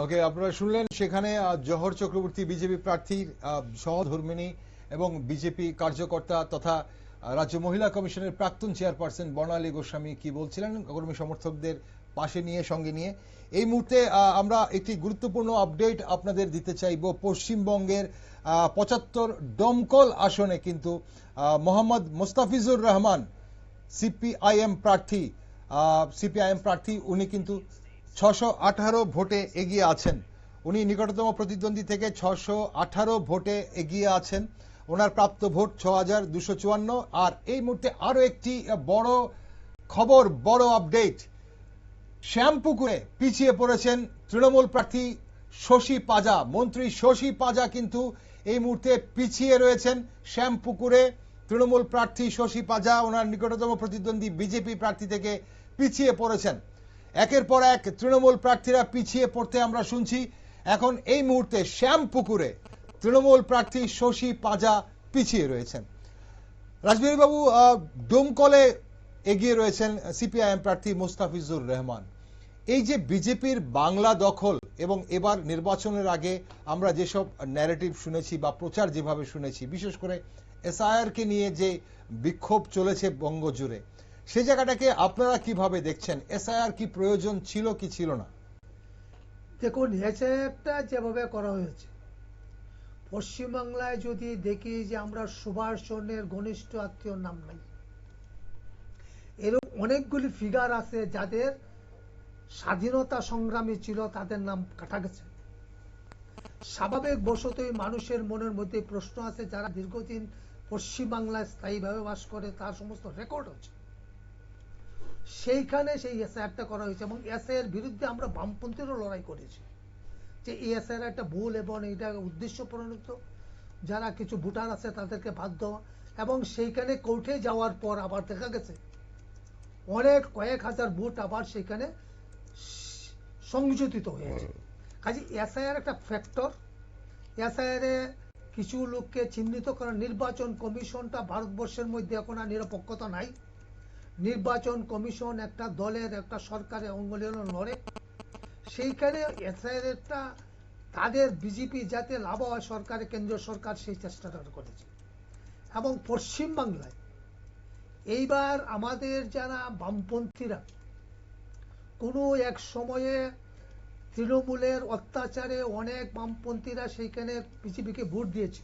ওকে, আপনারা শুনলেন সেখানে জহর চক্রবর্তী বিজেপি প্রার্থীর সহধর্মিণী এবং বিজেপি কার্যকর্তা তথা রাজ্য মহিলা কমিশনের প্রাক্তন চেয়ারপারসন বর্ণালী গোস্বামী কি বলছিলেন কর্মী সমর্থকদের পাশে নিয়ে সঙ্গে নিয়ে। এই মুহূর্তে আমরা একটি গুরুত্বপূর্ণ আপডেট আপনাদের দিতে চাইব। পশ্চিমবঙ্গের ৭৫ ডোমকল আসনে কিন্তু মোহাম্মদ মোস্তাফিজুর রহমান সিপিআইএম প্রার্থী উনি কিন্তু ৬১৮ ভোটে এগিয়ে আছেন। উনি নিকটতম প্রতিদ্বন্দ্বী থেকে ৬১৮ ভোটে এগিয়ে আছেন। ওনার প্রাপ্ত ভোট ৬,২৫৪। আর এই মুহূর্তে আরো একটি বড় খবর, বড় আপডেট, শ্যামপুকুরে পিছিয়ে পড়েছেন তৃণমূল প্রার্থী শশী পাজা। মন্ত্রী শশী পাজা কিন্তু এই মুহূর্তে পিছিয়ে রয়েছেন শ্যামপুকুরে। তৃণমূল প্রার্থী শশী পাজা ওনার নিকটতম প্রতিদ্বন্দ্বী বিজেপি প্রার্থী থেকে পিছিয়ে পড়েছেন। একের পর এক তৃণমূল প্রার্থীরা পিছিয়ে পড়তে আমরা শুনছি। এখন এই মুহূর্তে শ্যামপুকুরে তৃণমূল প্রার্থী শশী পাজা পিছিয়ে রয়েছেন। রাজবীর বাবু, ডোমকলে এগিয়ে রয়েছেন সিপিআইএম প্রার্থী মোস্তাফিজুর রহমান। এই যে বিজেপির বাংলা দখল এবং এবার নির্বাচনের আগে আমরা যেসব ন্যারেটিভ শুনেছি বা প্রচার যেভাবে শুনেছি, বিশেষ করে এসআইআর কে নিয়ে যে বিক্ষোভ চলেছে বঙ্গজুড়ে, সেই জায়গাটাকে আপনারা কিভাবে দেখছেন? এসআইআর কি প্রয়োজন ছিল কি ছিল না? দেখুন, এসআইআরটা যেভাবে করা হয়েছে, পশ্চিমবাংলায় যদি দেখি যে আমরা সুভাষ চন্দ্রের ঘনিষ্ঠ আত্মীয়র নাম নাই, এরকম অনেকগুলি ফিগার আছে যাদের স্বাধীনতা সংগ্রামী ছিল, তাদের নাম কাটা গেছে। স্বাভাবিক বশতই মানুষের মনের মধ্যে প্রশ্ন আছে, যারা দীর্ঘদিন পশ্চিমবাংলায় স্থায়ীভাবে বাস করে তার সমস্ত রেকর্ড আছে। সেইখানে সেই এসআইআরটা করা হয়েছে এবং এসআইআর বিরুদ্ধে আমরা বামপন্থীরও লড়াই করেছি যে এই এসআইআর একটা ভুল এবং এটা উদ্দেশ্য প্রণোদিত, যারা কিছু ভোটার আছে তাদেরকে বাদ দেওয়া। এবং সেইখানে কোর্টে যাওয়ার পর আবার দেখা গেছে কয়েক হাজার ভোট আবার সেখানে সংযোজিত হয়েছে। কাজে এসআইআর একটা ফ্যাক্টর। এসআইআর কিছু লোককে চিহ্নিত করা, নির্বাচন কমিশনটা ভারতবর্ষের মধ্যে এখন আর নিরপেক্ষতা নাই। নির্বাচন কমিশন একটা দলের, একটা সরকারের অঙ্গলীয় লড়ে। সেইখানে এসআইআরটা তাদের বিজেপি যাতে লাভ হয় সরকারের, কেন্দ্রীয় সরকার সেই চেষ্টাটা করেছে। এবং পশ্চিমবাংলায় এইবার আমাদের যারা বামপন্থীরা কোনো এক সময়ে তৃণমূলের অত্যাচারে অনেক বামপন্থীরা সেইখানে বিজেপিকে ভোট দিয়েছে।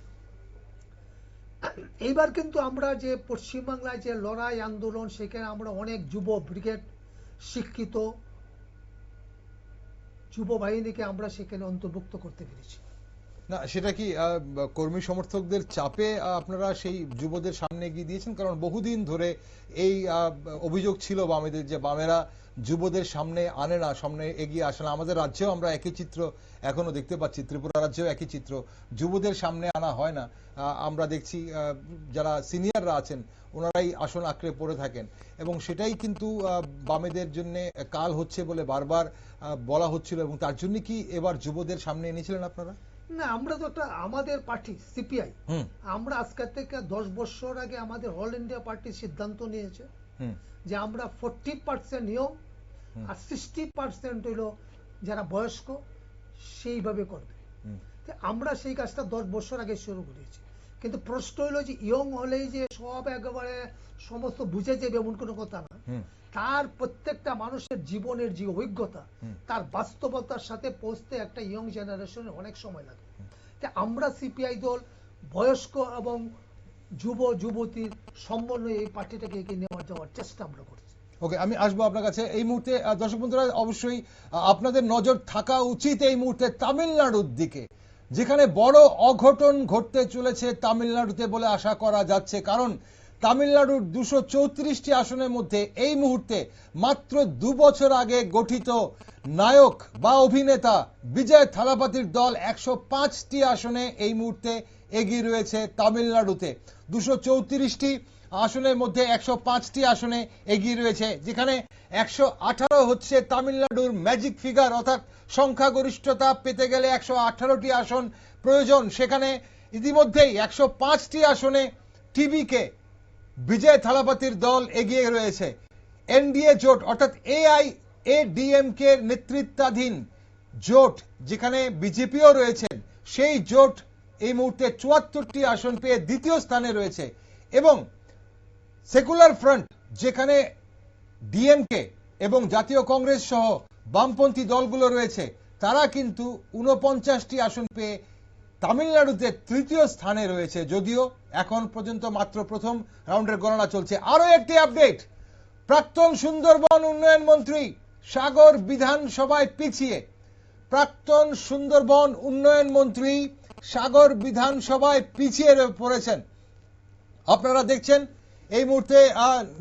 এইবার কিন্তু আমরা যে পশ্চিমবাংলায় যে লড়াই আন্দোলন, সেখানে আমরা অনেক যুব ব্রিগেড, শিক্ষিত যুব বাহিনীকে আমরা সেখানে অন্তর্ভুক্ত করতে পেরেছি। না, সেটা কি কর্মী সমর্থকদের চাপে আপনারা সেই যুবদের সামনে এগিয়ে দিয়েছেন? কারণ বহুদিন ধরে এই অভিযোগ ছিল বামেদের যে বামেরা যুবদের সামনে আনে না, সামনে এগিয়ে আসে না। আমাদের রাজ্যেও আমরা একই চিত্র এখনো দেখতে পাচ্ছি, ত্রিপুরা রাজ্যেও একই চিত্র, যুবদের সামনে আনা হয় না। আমরা দেখছি যারা সিনিয়ররা আছেন ওনারাই আসন আঁকড়ে পড়ে থাকেন এবং সেটাই কিন্তু বামেদের জন্য কাল হচ্ছে বলে বারবার বলা হচ্ছিল। এবং তার জন্য কি এবার যুবদের সামনে এনেছিলেন আপনারা? না, আমরা তো একটা, আমাদের পার্টি সিপিআই, আমরা আজকের থেকে 10 বছর আগে আমাদের অল ইন্ডিয়া পার্টি সিদ্ধান্ত নিয়েছে যে আমরা 40% নিয়ম আর 60% হইল যারা বয়স্ক, সেইভাবে করবে। আমরা সেই কাজটা 10 বছর আগে শুরু করেছি। কিন্তু প্রশ্ন হইল যে ইয়ং হলেই যে সব একেবারে সমস্ত বুঝে যাবে এমন কোনো কথা না। তার প্রত্যেকটা মানুষের জীবনের যে অভিজ্ঞতা, তার বাস্তবতার সাথে পৌঁছতে একটা ইয়ং জেনারেশনের অনেক সময় লাগে। আমরা সিপিআই দল বয়স্ক এবং যুব যুবতীর সমন্বয়ে এই পার্টিটাকে এগিয়ে নিয়ে যাওয়ার চেষ্টা আমরা করছি। ওকে, আমি আসবো আপনার কাছে। এই মুহূর্তে দর্শক বন্ধুরা, অবশ্যই আপনাদের নজর থাকা উচিত এই মুহূর্তে তামিলনাড়ুর দিকে, যেখানে বড় অঘটন ঘটতে চলেছে তামিলনাড়ুতে বলে আশা করা যাচ্ছে। কারণ তামিলনাড়ুর 234টি আসনের মধ্যে এই মুহূর্তে মাত্র 2 বছর আগে গঠিত নায়ক বা অভিনেতা বিজয় থালাপাতির দল 105টি আসনে এই মুহূর্তে এগিয়ে রয়েছে তামিলনাড়ুতে। 234টি আসনের মধ্যে 105টি আসনে এগিয়ে রয়েছে, যেখানে 118 হচ্ছে তামিলনাড়ুর ম্যাজিক ফিগার, অর্থাৎ সংখ্যাগরিষ্ঠতা পেতে গেলে 118টি আসন প্রয়োজন। সেখানে ইতিমধ্যেই 105টি আসনে টিভিকে বিজয় থালাপাতির দল এগিয়ে রয়েছে। এনডিএ জোট অর্থাৎ এআইএডিএমকে নেতৃত্বাধীন জোট যেখানে বিজেপিও রয়েছেন, সেই জোট এই মুহূর্তে ৭৪টি আসন পেয়ে দ্বিতীয় স্থানে রয়েছে এবং সেকুলার ফ্রন্ট যেখানে ডিএমকে এবং জাতীয় কংগ্রেস সহ বামপন্থী দলগুলো রয়েছে তারা কিন্তু ৪৯টি আসন পেয়ে তামিলনাড়ুতে তৃতীয় স্থানে রয়েছে, যদিও এখন পর্যন্ত মাত্র প্রথম রাউন্ডের গণনা চলছে। আরো একটি আপডেট, প্রাক্তন সুন্দরবন উন্নয়ন মন্ত্রী সাগর বিধানসভায় পিছিয়ে। প্রাক্তন সুন্দরবন উন্নয়ন মন্ত্রী সাগর বিধানসভায় পিছিয়ে পড়েছেন। আপনারা দেখছেন এই মুহূর্তে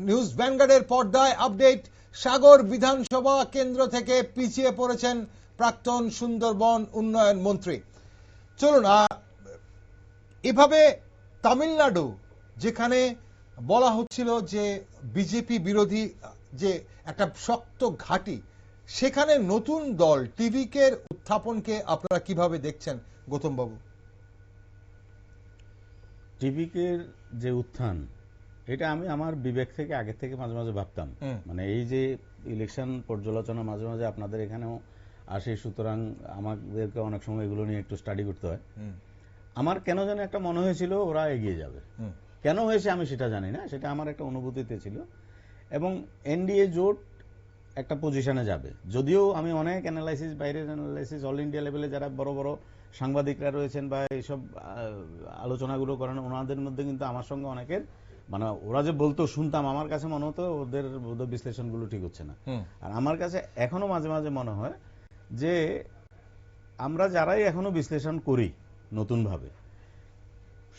নিউজ ভ্যানগার্ডের পর্দায় আপডেট, সাগর বিধানসভা কেন্দ্র থেকে পিছিয়ে পড়েছেন প্রাক্তন সুন্দরবন উন্নয়ন মন্ত্রী। চলুন, এভাবে তামিলনাড়ু যেখানে বলা হচ্ছিল যে বিজেপি বিরোধী যে একটা শক্ত ঘাঁটি, সেখানে নতুন দল টিভিকে উত্থাপনকে আপনারা কিভাবে দেখছেন গৌতম বাবু? টিভিকের যে উত্থান, এটা আমি আমার বিবেক থেকে আগে থেকে মাঝে মাঝে ভাবতাম, মানে এই যে ইলেকশন পর্যালোচনা মাঝে মাঝে আপনাদের এখানেও আসে, সুতরাং আমাদেরকে অনেক সময় এগুলো নিয়ে একটু স্টাডি করতে হয়। আমার কেন যেন একটা মনে হয়েছিল ওরা এগিয়ে যাবে। কেন হয়েছে আমি সেটা জানি না, সেটা আমার একটা অনুভূতিতে ছিল। এবং এনডিএ জোট একটা পজিশনে যাবে, যদিও আমি অনেক অ্যানালাইসিস, বাইরের অ্যানালাইসিস, অল ইন্ডিয়া লেভেলে যারা বড় বড় সাংবাদিকরা রয়েছেন বা এইসব আলোচনাগুলো করেন, ওনাদের মধ্যে কিন্তু আমার সঙ্গে অনেকের, মানে ওরা যে বলতো শুনতাম, আমার কাছে মনে হতো ওদের বিশ্লেষণগুলো ঠিক হচ্ছে না। আর আমার কাছে এখনো মাঝে মাঝে মনে হয় যে আমরা যারাই এখনো বিশ্লেষণ করি নতুন ভাবে,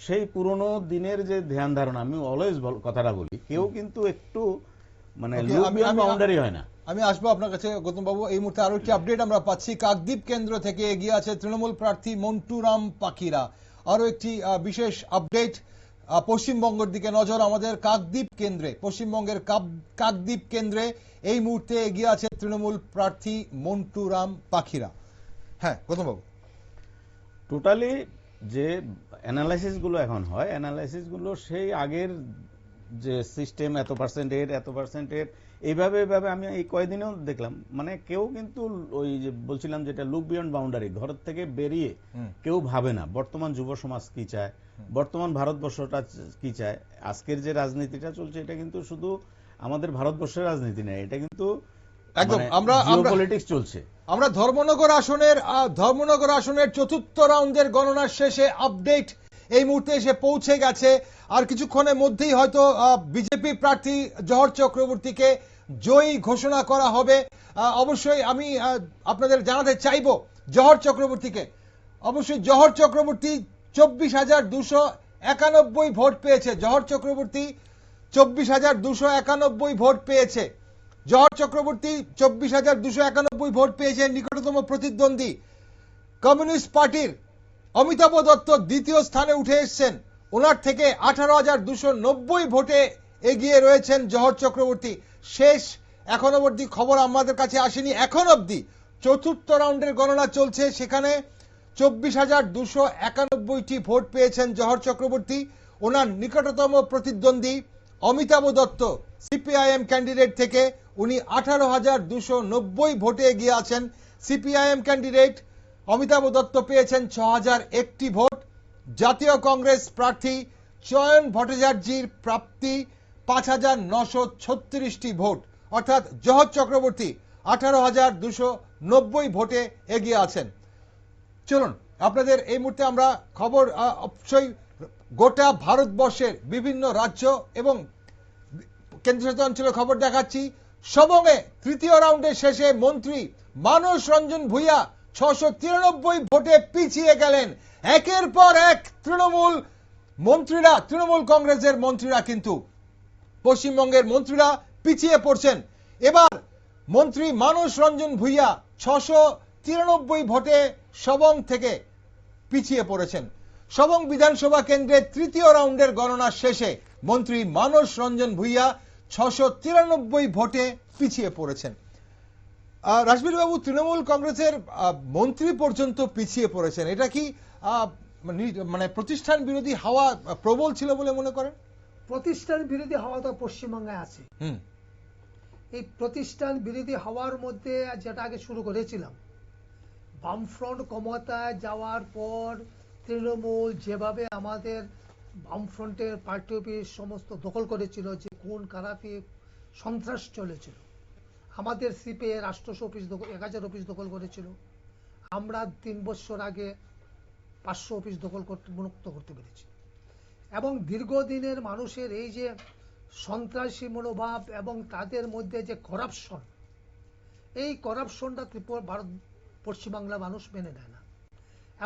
সেই পুরনো দিনের যে ধ্যান ধারণা, আমি অলওয়েজ কথাটা বলি, কেউ কিন্তু একটু মানে বাউন্ডারি হয় না। আমি আসবো আপনার কাছে গৌতম বাবু। এই মুহূর্তে আরো একটি আপডেট আমরা পাচ্ছি, কাকদ্বীপ কেন্দ্র থেকে এগিয়ে আছে তৃণমূল প্রার্থী মন্টুরাম পাখিরা। আরো একটি বিশেষ আপডেট, পশ্চিমবঙ্গের দিকে নজর আমাদের। কাকদ্বীপ কেন্দ্রে, পশ্চিমবঙ্গের কাকদ্বীপ কেন্দ্রে এই মুহূর্তে এগিয়ে আছে তৃণমূল প্রার্থী মন্টুরাম পাখিরা। হ্যাঁ গৌতম বাবু, টোটালি যে অ্যানালাইসিস গুলো এখন হয়, অ্যানালাইসিস গুলো সেই আগের যে সিস্টেম, এত পার্সেন্টের এইভাবে আমি এই কয়েকদিনেও দেখলাম, মানে কেউ কিন্তু ওই যে বলছিলাম যেটা লুক বিয়ন্ড বাউন্ডারি, ঘর থেকে বেরিয়ে কেউ ভাবে না বর্তমান যুব সমাজ কি চায়, বর্তমান ভারতবর্ষটা কি চায়। আজকের যে রাজনীতিটা চলছে এটা কিন্তু শুধু আমাদের ভারতবর্ষের রাজনীতি নয়, এটা কিন্তু একদম আমরা পলিটিক্স চলছে। আমরা ধর্মনগর আসনের চতুর্থ রাউন্ডের গণনার শেষে আপডেট এই মুহূর্তে এসে পৌঁছে গেছে। আর কিছুক্ষণের মধ্যেই হয়তো বিজেপি প্রার্থী জহর চক্রবর্তীকে জয়ী ঘোষণা করা হবে। অবশ্যই আমি আপনাদের জানাতে চাইব জহর চক্রবর্তীকে, অবশ্যই জহর চক্রবর্তী 24,291 ভোট পেয়েছে। জহর চক্রবর্তী 24,291 ভোট পেয়েছে। জহর চক্রবর্তী 24,291 ভোট পেয়েছে। নিকটতম প্রতিদ্বন্দ্বী কমিউনিস্ট পার্টির অমিতাভ দত্ত দ্বিতীয় স্থানে উঠে এসেছেন, ওনার থেকে 18,290 ভোটে এগিয়ে রয়েছেন জহর চক্রবর্তী। শেষ এখন অবধি খবর আমাদের কাছে আসেনি, এখন অবধি চতুর্থ রাউন্ডের গণনা চলছে, সেখানে 24,291টি ভোট পেয়েছেন জহর চক্রবর্তী। ওনার নিকটতম প্রতিদ্বন্দ্বী অমিতাভ দত্ত সিপিআইএম ক্যান্ডিডেট থেকে উনি 18,290 ভোটে এগিয়ে আছেন। সিপিআইএম ক্যান্ডিডেট অমিতাভ দত্ত পেয়েছেন 6,001টি ভোট। জাতীয় কংগ্রেস প্রার্থী চয়ন ভট্টাচার্যের প্রাপ্তি 5,936টি ভোট, অর্থাৎ জহর চক্রবর্তী 18,290 ভোটে এগিয়ে আছেন। চলুন আপনাদের এই মুহূর্তে আমরা খবর অবশ্যই গোটা ভারতবর্ষের বিভিন্ন রাজ্য এবং কেন্দ্রশাসিত অঞ্চলের খবর দেখাচ্ছি। সবঙ্গে তৃতীয় রাউন্ডের শেষে মন্ত্রী মানস রঞ্জন ভূঁইয়া 693 ভোটে পিছিয়ে গেলেন। একের পর এক তৃণমূল কংগ্রেসের মন্ত্রীরা কিন্তু পশ্চিমবঙ্গের মন্ত্রীরা পিছিয়ে পড়ছেন। এবার মন্ত্রী মানস রঞ্জন ভূঁইয়া 693 ভোটে সবং থেকে পিছিয়ে পড়েছেন। সবং বিধানসভা কেন্দ্রের তৃতীয় রাউন্ডের গণনা শেষে মন্ত্রী মানস রঞ্জন ভূঁইয়া 693 ভোটে পিছিয়ে পড়েছেন। রাজবীর বাবু, তৃণমূল কংগ্রেসের মন্ত্রী পর্যন্ত পিছিয়ে পড়েছেন, এটা কি মানে প্রতিষ্ঠান বিরোধী হাওয়া প্রবল ছিল বলে মনে করেন? প্রতিষ্ঠান বিরোধী হাওয়া তো পশ্চিমবঙ্গে আছে। এই প্রতিষ্ঠান বিরোধী হাওয়ার মধ্যে যেটা আগে শুরু করেছিলাম, বামফ্রন্ট ক্ষমতায় যাওয়ার পর তৃণমূল যেভাবে আমাদের বামফ্রন্টের পার্টি অফিস সমস্ত দখল করেছিল, যে খুন খারাপি সন্ত্রাস চলেছিল, আমাদের সিপে রাষ্ট্র অফিস 1000 অফিস দখল করেছিল, আমরা 3 বছর আগে 500 অফিস দখল করতে মুক্ত করতে পেরেছি। এবং দীর্ঘদিনের মানুষের এই যে সন্ত্রাসী মনোভাব এবং তাদের মধ্যে যে করাপশন, এই করাপশনটা ভারত পশ্চিমবাংলা মানুষ মেনে নেয় না।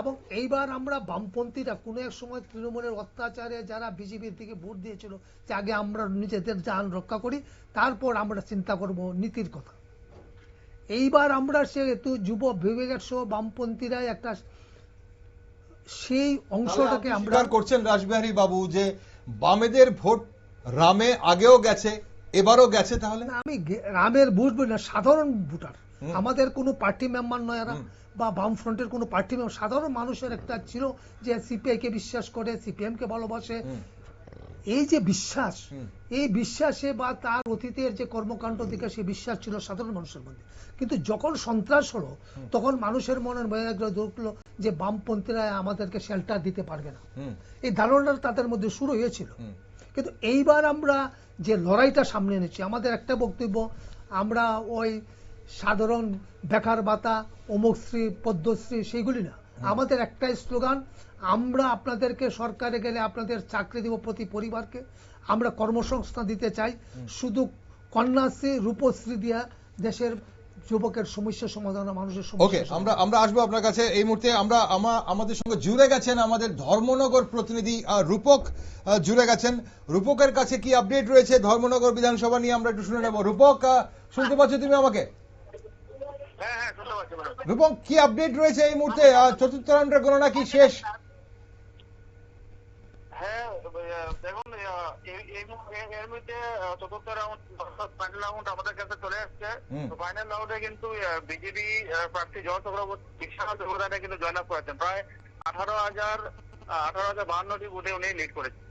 এবং এইবার আমরা বামপন্থীরা কোনো এক সময় তৃণমূলের অত্যাচারে যারা বিজেপির দিকে ভোট দিয়েছিল, যে আগে আমরা নিজেদের জান রক্ষা করি, তারপর আমরা চিন্তা করব নীতির কথা। এইবার আমরা সেহেতু যুব বিবেকের সহ বামপন্থীরা একটা সেই অংশটাকে আমরা করছেন রাসবিহারী বাবু যে বামেদের ভোট রামে আগেও গেছে, এবারও গেছে। তাহলে আমি রামের ভোট বলি না, সাধারণ ভোটার, আমাদের কোনো পার্টি মেম্বার নয় এরা, বা বামফ্রন্টের কোনো পার্টি মেম্বার, সাধারণ মানুষের একটা ছিল যে সিপিআই কে বিশ্বাস করে, সিপিএম কে ভালোবাসে। এই যে বিশ্বাস, এই বিশ্বাসে বা তার অতীতের যে কর্মকাণ্ড দিকে সে বিশ্বাস ছিল সাধারণ মানুষের মধ্যে। কিন্তু যখন সন্ত্রাস হলো, তখন মানুষের মনের মধ্যে ঢুকলো যে বামপন্থীরা আমাদেরকে শেল্টার দিতে পারবে না, এই ধারণাটা তাদের মধ্যে শুরু হয়েছিল। কিন্তু এইবার আমরা যে লড়াইটা সামনে এনেছি, আমাদের একটা বক্তব্য, আমরা ওই সাধারণ বেকার ভাতা, অমুকশ্রী, পদ্মশ্রী সেইগুলি না, আমাদের একটাই স্লোগান, আমরা আপনাদেরকে সরকারে গেলে আপনাদের চাকরি দিব প্রতি পরিবারকে, আমরা কর্মসংস্থান দিতে চাই, শুধু কন্যাশ্রী, রূপশ্রী দিয়া দেশের যুবকের সমস্যা সমাধান, মানুষের সমস্যা। আমরা আসবো আপনার কাছে। এই মুহূর্তে আমাদের সঙ্গে জুড়ে গেছেন আমাদের ধর্মনগর প্রতিনিধি রূপক জুড়ে গেছেন। রূপকের কাছে কি আপডেট রয়েছে ধর্মনগর বিধানসভা নিয়ে, আমরা একটু শুনে নেব। রূপক, শুনতে পাচ্ছ তুমি আমাকে? রূপক, কি আপডেট রয়েছে এই মুহূর্তে? চতুর্থ রাউন্ডের গণনা কি শেষ? হ্যাঁ দেখুন, এর মধ্যে চতুর্থ রাউন্ড, ফাইনাল রাউন্ড আমাদের কাছে চলে আসছে। তো ফাইনাল রাউন্ডে কিন্তু বিজেপি প্রার্থী জয় চক্রবর্তী বিশাল ব্যবধানে কিন্তু জয়লাভ করেছেন। প্রায় 18,052টি ভোটে উনি লিড করেছেন।